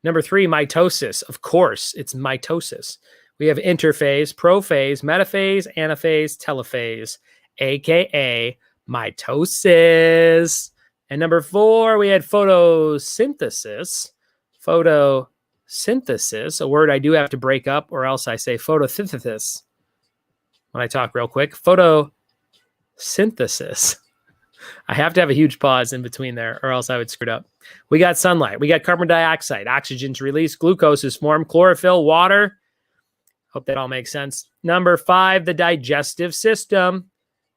number 3, mitosis. Of course, it's mitosis. We have interphase, prophase, metaphase, anaphase, telophase, aka mitosis. And number 4, we had photosynthesis. Photosynthesis, a word I do have to break up, or else I say photosynthesis when I talk real quick. Photosynthesis. I have to have a huge pause in between there, or else I would screw it up. We got sunlight. We got carbon dioxide. Oxygen's released. Glucose is formed. Chlorophyll, water. Hope that all makes sense. Number 5, the digestive system.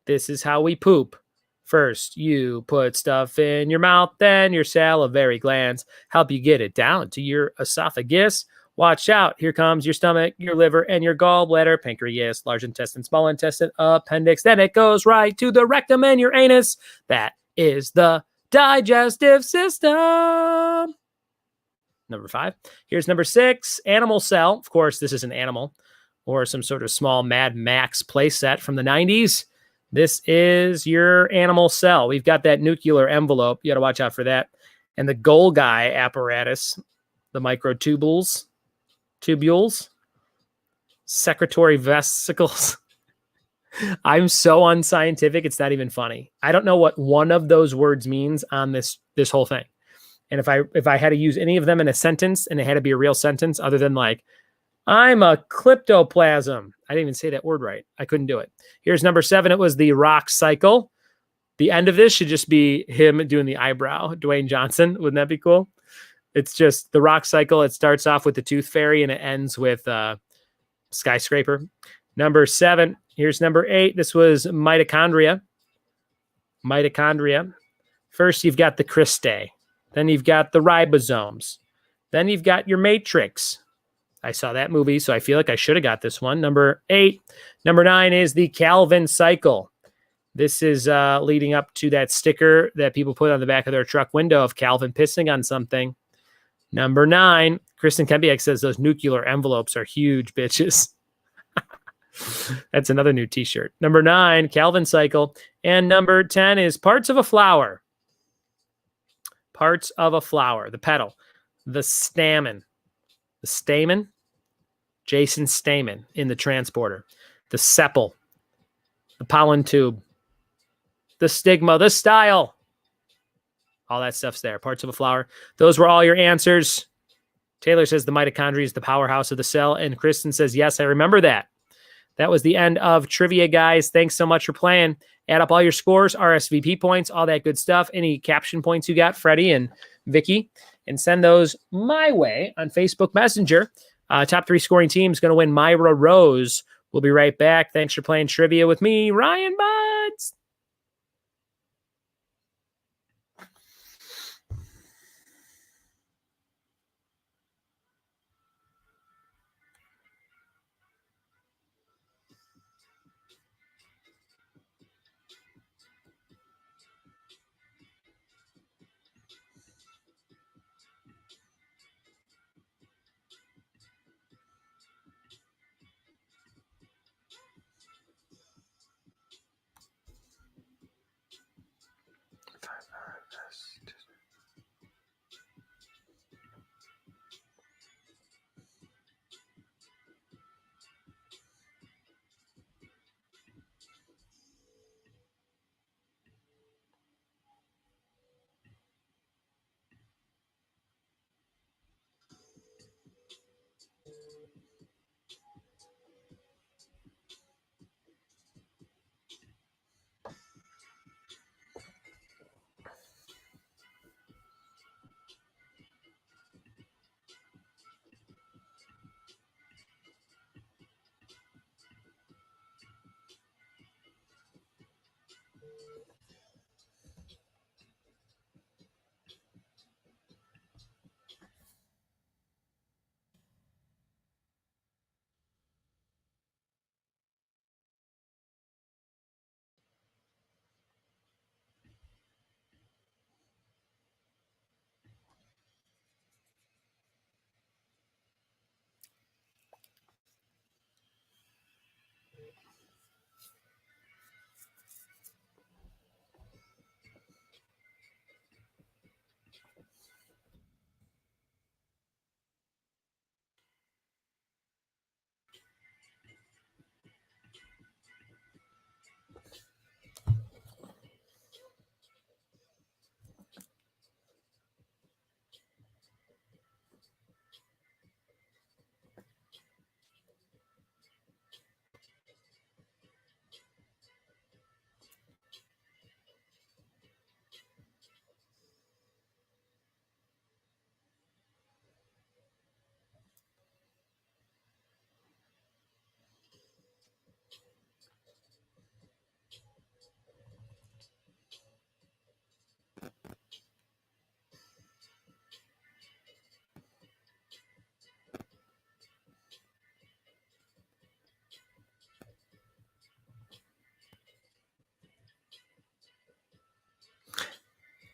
This is how we poop. First, you put stuff in your mouth, then your salivary glands help you get it down to your esophagus. Watch out. Here comes your stomach, your liver, and your gallbladder, pancreas, large intestine, small intestine, appendix. Then it goes right to the rectum and your anus. That is the digestive system. Number 5. Here's number 6, animal cell. Of course, this is an animal or some sort of small Mad Max playset from the 90s. This is your animal cell. We've got that nuclear envelope. You got to watch out for that. And the Golgi apparatus, the microtubules, secretory vesicles. I'm so unscientific, it's not even funny. I don't know what one of those words means on this whole thing. And if I had to use any of them in a sentence, and it had to be a real sentence other than like, I'm a kleptoplasm. I didn't even say that word right. I couldn't do it. Here's number 7. It was the rock cycle. The end of this should just be him doing the eyebrow. Dwayne Johnson. Wouldn't that be cool? It's just the rock cycle. It starts off with the tooth fairy and it ends with skyscraper. Number 7. Here's number 8. This was mitochondria. Mitochondria. First, you've got the cristae. Then you've got the ribosomes. Then you've got your matrix. I saw that movie, so I feel like I should have got this one. Number 8. Number 9 is the Calvin cycle. This is leading up to that sticker that people put on the back of their truck window of Calvin pissing on something. Number 9, Kristen Kempiak says those nuclear envelopes are huge, bitches. That's another new t-shirt. Number 9, Calvin cycle. And number 10 is parts of a flower. Parts of a flower. The petal. The stamen. The stamen, Jason Stamen in The Transporter. The sepal, the pollen tube, the stigma, the style. All that stuff's there. Parts of a flower. Those were all your answers. Taylor says the mitochondria is the powerhouse of the cell. And Kristen says, yes, I remember that. That was the end of trivia, guys. Thanks so much for playing. Add up all your scores, RSVP points, all that good stuff. Any caption points you got, Freddie and Vicky. And send those my way on Facebook Messenger. Top 3 scoring team is going to win Moira Rose. We'll be right back. Thanks for playing trivia with me, Ryan Buds.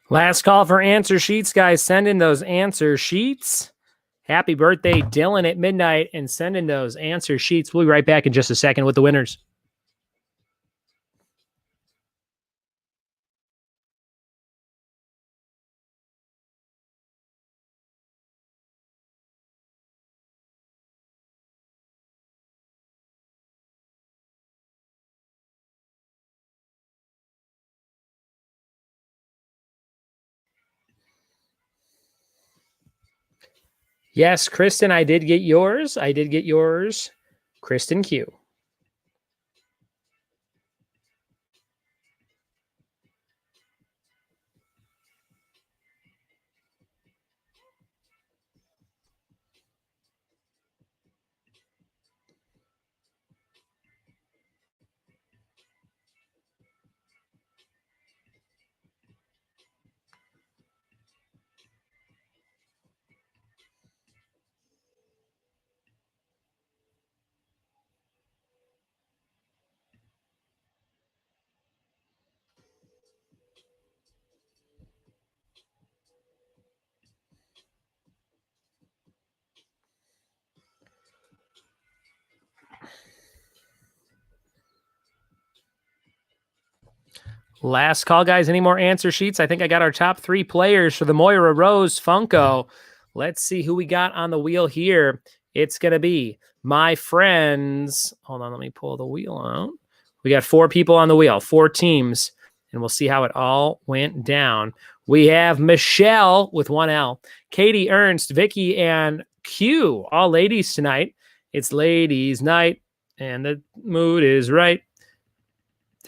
Last call for answer sheets, guys. Send in those answer sheets. Happy birthday, Dylan, at midnight, and send in those answer sheets. We'll be right back in just a second with the winners. Yes, Kristen, I did get yours. I did get yours. Kristen Q. Last call, guys. Any more answer sheets? I think I got our top 3 players for the Moira Rose Funko. Let's see who we got on the wheel here. It's going to be my friends. Hold on, let me pull the wheel out. We got 4 people on the wheel, 4 teams, and we'll see how it all went down. We have Michelle with 1 L, Katie, Ernst, Vicky, and Q. All ladies tonight. It's ladies' night, and the mood is right.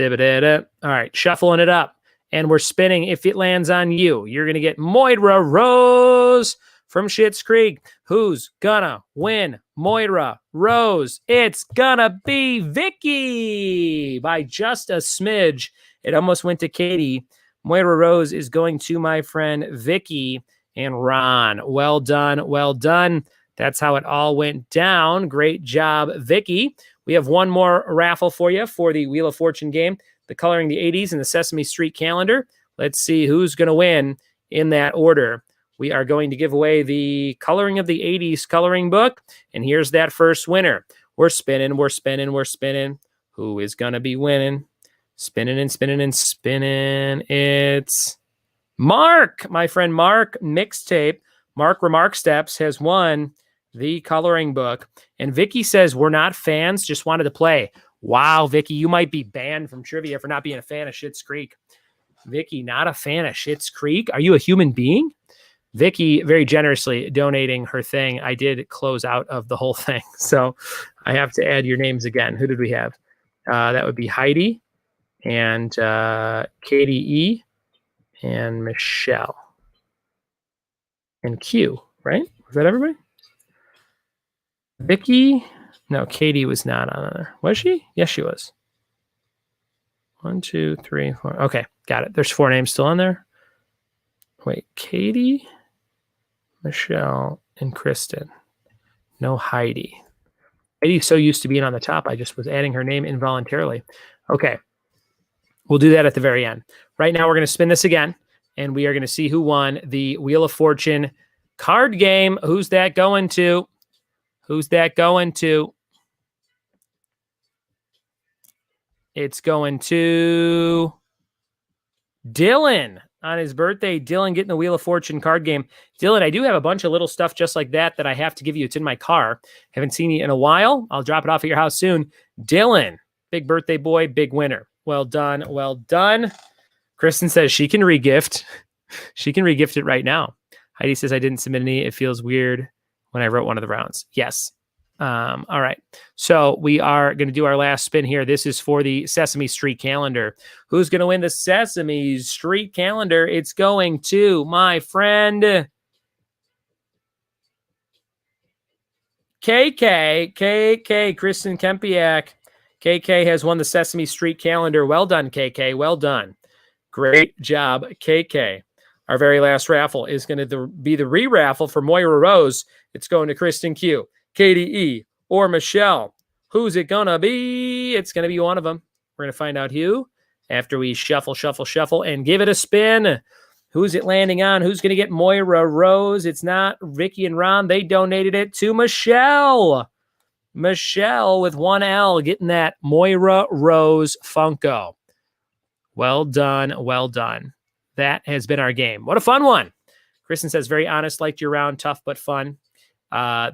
All right, shuffling it up. And we're spinning. If it lands on you, you're going to get Moira Rose from Schitt's Creek. Who's gonna win Moira Rose? It's gonna be Vicky by just a smidge. It almost went to Katie. Moira Rose is going to my friend Vicky and Ron. Well done. Well done. That's how it all went down. Great job, Vicky. We have one more raffle for you for the Wheel of Fortune game, the Coloring the 80s and the Sesame Street calendar. Let's see who's going to win in that order. We are going to give away the Coloring of the 80s coloring book, and here's that first winner. We're spinning, we're spinning, we're spinning. Who is going to be winning? Spinning and spinning and spinning. It's Mark, my friend Mark Mixtape. Mark Remark Steps has won the coloring book. And Vicky says, we're not fans, just wanted to play. Wow, Vicky, you might be banned from trivia for not being a fan of Schitt's Creek. Vicky, not a fan of Schitt's Creek? Are you a human being? Vicky very generously donating her thing. I did close out of the whole thing. So I have to add your names again. Who did we have? That would be Heidi and Katie E and Michelle and Q, right? Was that everybody? Vicky? No, Katie was not on there. Was she? Yes, she was. 1, 2, 3, 4. Okay, got it. There's 4 names still on there. Wait, Katie, Michelle, and Kristen. No Heidi. Heidi's so used to being on the top, I just was adding her name involuntarily. Okay, we'll do that at the very end. Right now, we're going to spin this again, and we are going to see who won the Wheel of Fortune card game. Who's that going to? Who's that going to? It's going to Dylan on his birthday. Dylan getting the Wheel of Fortune card game. Dylan, I do have a bunch of little stuff just like that I have to give you. It's in my car. Haven't seen you in a while. I'll drop it off at your house soon. Dylan, big birthday boy, big winner. Well done. Well done. Kristen says she can regift. She can regift it right now. Heidi says I didn't submit any. It feels weird when I wrote one of the rounds. Yes. All right. So we are going to do our last spin here. This is for the Sesame Street calendar. Who's going to win the Sesame Street calendar? It's going to my friend KK, Kristen Kempiak. KK has won the Sesame Street calendar. Well done, KK. Well done. Great job, KK. Our very last raffle is going to be the re-raffle for Moira Rose. It's going to Kristen Q, Katie E, or Michelle. Who's it going to be? It's going to be one of them. We're going to find out who after we shuffle, and give it a spin. Who's it landing on? Who's going to get Moira Rose? It's not Vicky and Ron. They donated it to Michelle. Michelle with 1L getting that Moira Rose Funko. Well done. Well done. That has been our game. What a fun one. Kristen says, very honest, liked your round, tough but fun.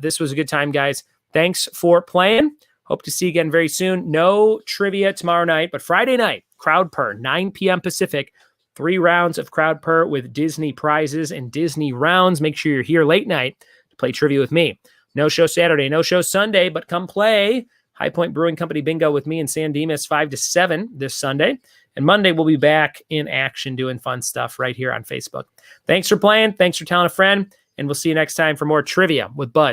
This was a good time, guys. Thanks for playing. Hope to see you again very soon. No trivia tomorrow night, but Friday night, Crowd Purr, 9 p.m. Pacific. 3 rounds of Crowd Purr with Disney prizes and Disney rounds. Make sure you're here late night to play trivia with me. No show Saturday, no show Sunday, but come play High Point Brewing Company Bingo with me and San Dimas 5 to 7 this Sunday. And Monday, we'll be back in action doing fun stuff right here on Facebook. Thanks for playing. Thanks for telling a friend. And we'll see you next time for more trivia with Buds.